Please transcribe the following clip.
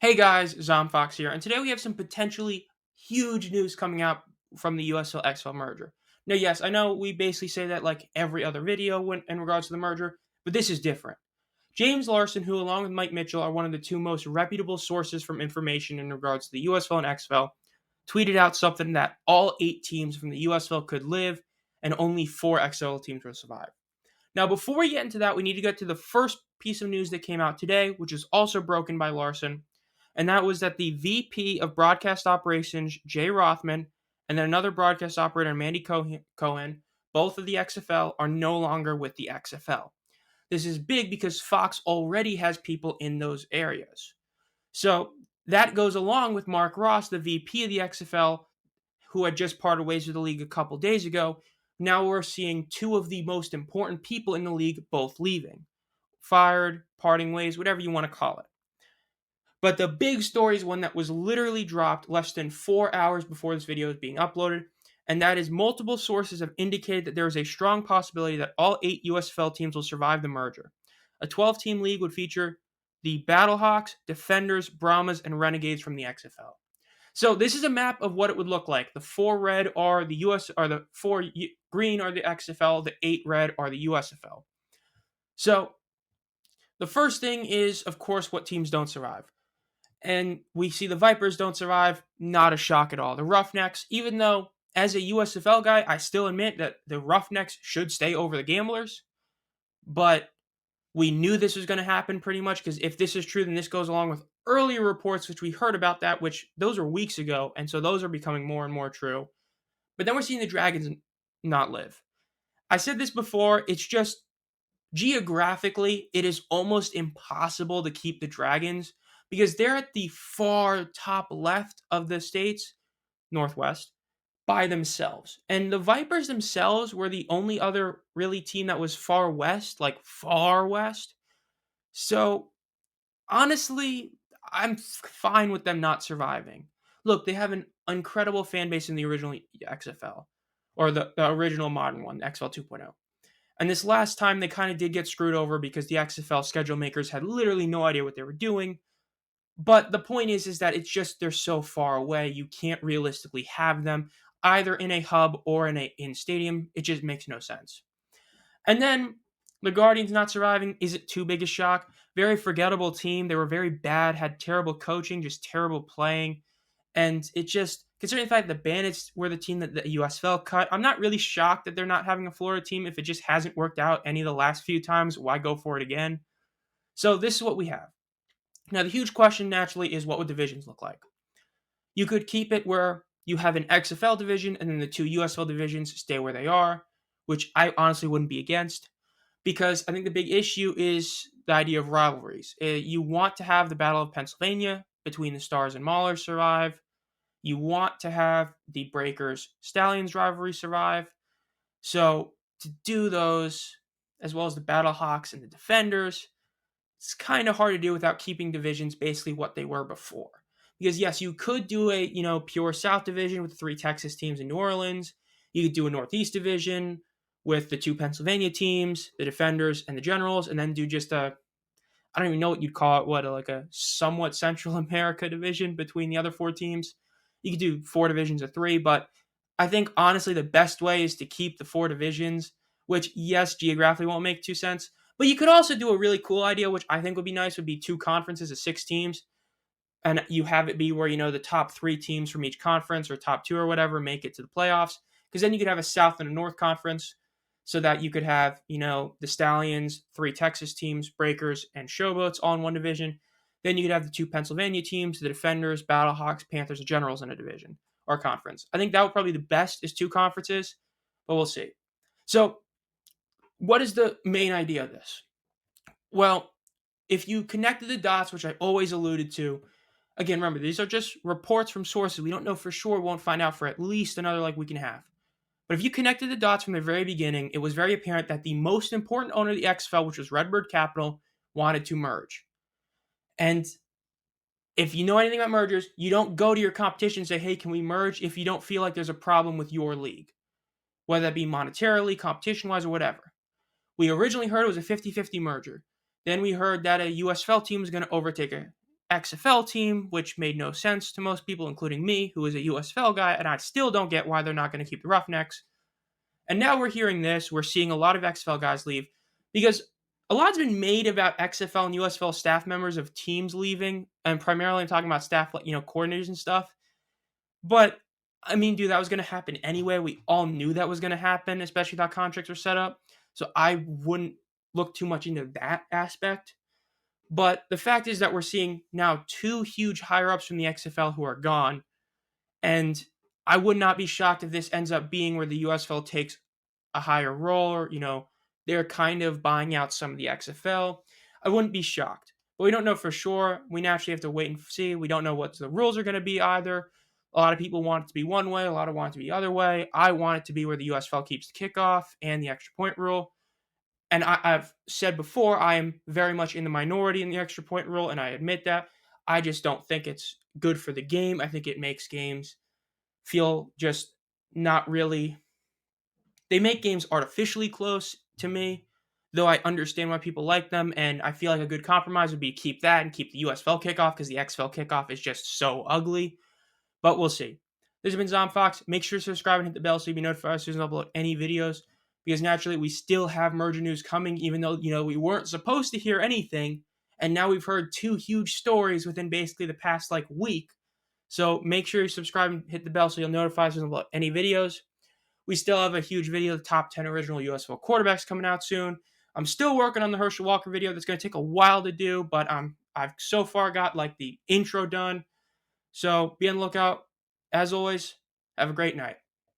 Hey guys, Zomfox here, and today we have some potentially huge news coming out from the USFL XFL merger. Now, yes, I know we basically say that like every other video in regards to the merger, but this is different. James Larsen, who along with Mike Mitchell are one of the two most reputable sources from information in regards to the USFL and XFL, tweeted out something that all 8 teams from the USFL could live and only 4 XFL teams will survive. Now, before we get into that, we need to get to the first piece of news that came out today, which is also broken by Larsen, and that was that the VP of Broadcast Operations, Jay Rothman, and then another broadcast operator, Mandy Cohen, both of the XFL, are no longer with the XFL. This is big because Fox already has people in those areas. So that goes along with Mark Ross, the VP of the XFL, who had just parted ways with the league a couple days ago. Now we're seeing two of the most important people in the league both leaving. Fired, parting ways, whatever you want to call it. But the big story is one that was literally dropped less than 4 hours before this video is being uploaded, and that is multiple sources have indicated that there is a strong possibility that all 8 USFL teams will survive the merger. A 12-team league would feature the Battlehawks, Defenders, Brahmas, and Renegades from the XFL. So this is a map of what it would look like. The 4 red are the the 4 green are the XFL, the 8 red are the USFL. So the first thing is, of course, what teams don't survive. And we see the Vipers don't survive. Not a shock at all. The Roughnecks, even though as a USFL guy, I still admit that the Roughnecks should stay over the Gamblers. But we knew this was going to happen pretty much, because if this is true, then this goes along with earlier reports, which we heard about that, which those were weeks ago. And so those are becoming more and more true. But then we're seeing the Dragons not live. I said this before. It's just geographically, it is almost impossible to keep the Dragons, because they're at the far top left of the states, Northwest, by themselves. And the Vipers themselves were the only other really team that was far west, like far west. So honestly, I'm fine with them not surviving. Look, they have an incredible fan base in the original XFL, or the original modern one, XFL 2.0. And this last time, they kind of did get screwed over because the XFL schedule makers had literally no idea what they were doing. But the point is that it's just they're so far away, you can't realistically have them either in a hub or in a in-stadium. It just makes no sense. And then the Guardians not surviving isn't too big a shock. Very forgettable team. They were very bad, had terrible coaching, just terrible playing. And it just, considering the fact that the Bandits were the team that the USFL cut, I'm not really shocked that they're not having a Florida team. If it just hasn't worked out any of the last few times, why go for it again? So this is what we have. Now, the huge question naturally is, what would divisions look like? You could keep it where you have an XFL division and then the 2 USFL divisions stay where they are, which I honestly wouldn't be against, because I think the big issue is the idea of rivalries. You want to have the Battle of Pennsylvania between the Stars and Maulers survive. You want to have the Breakers Stallions rivalry survive. So to do those, as well as the Battlehawks and the Defenders, it's kind of hard to do without keeping divisions basically what they were before. Because yes, you could do a pure South division with the 3 Texas teams in New Orleans. You could do a Northeast division with the 2 Pennsylvania teams, the Defenders and the Generals, and then do just I don't even know what you'd call it, like a somewhat Central America division between the other 4 teams. You could do 4 divisions of 3, but I think honestly the best way is to keep the 4 divisions, which yes, geographically won't make too sense. But you could also do a really cool idea, which I think would be nice, would be 2 conferences of 6 teams. And you have it be where, the top 3 teams from each conference, or top 2 or whatever, make it to the playoffs. Because then you could have a South and a North conference, so that you could have, the Stallions, 3 Texas teams, Breakers, and Showboats all in one division. Then you could have the 2 Pennsylvania teams, the Defenders, Battlehawks, Panthers, and Generals in a division or conference. I think that would probably be the best, is 2 conferences, but we'll see. So what is the main idea of this? Well, if you connected the dots, which I always alluded to, again, remember, these are just reports from sources. We don't know for sure. We won't find out for at least another week and a half. But if you connected the dots from the very beginning, it was very apparent that the most important owner of the XFL, which was Redbird Capital, wanted to merge. And if you know anything about mergers, you don't go to your competition and say, hey, can we merge, if you don't feel like there's a problem with your league, whether that be monetarily, competition-wise, or whatever. We originally heard it was a 50-50 merger. Then we heard that a USFL team was going to overtake XFL team, which made no sense to most people, including me, who is a USFL guy, and I still don't get why they're not going to keep the Roughnecks. And now we're hearing this. We're seeing a lot of XFL guys leave because a lot's been made about XFL and USFL staff members of teams leaving, and primarily I'm talking about staff, like, coordinators and stuff. But I mean, dude, that was going to happen anyway. We all knew that was going to happen, especially how contracts were set up. So I wouldn't look too much into that aspect. But the fact is that we're seeing now two huge higher ups from the XFL who are gone. And I would not be shocked if this ends up being where the USFL takes a higher role, or, they're kind of buying out some of the XFL. I wouldn't be shocked. But we don't know for sure. We naturally have to wait and see. We don't know what the rules are going to be either. A lot of people want it to be one way. A lot of want it to be the other way. I want it to be where the USFL keeps the kickoff and the extra point rule. And I've said before, I am very much in the minority in the extra point rule, and I admit that. I just don't think it's good for the game. I think it makes games feel just not really. They make games artificially close to me, though I understand why people like them, and I feel like a good compromise would be keep that and keep the USFL kickoff, because the XFL kickoff is just so ugly. But we'll see. This has been Zomfox. Make sure to subscribe and hit the bell so you be notified as soon as I upload any videos, because naturally we still have merger news coming, even though, we weren't supposed to hear anything, and now we've heard two huge stories within basically the past week. So make sure you subscribe and hit the bell so you'll notify as soon as I upload any videos. We still have a huge video, the top 10 original USFL quarterbacks, coming out soon. I'm still working on the Herschel Walker video. That's going to take a while to do, but I've so far got the intro done. So be on the lookout. As always, have a great night.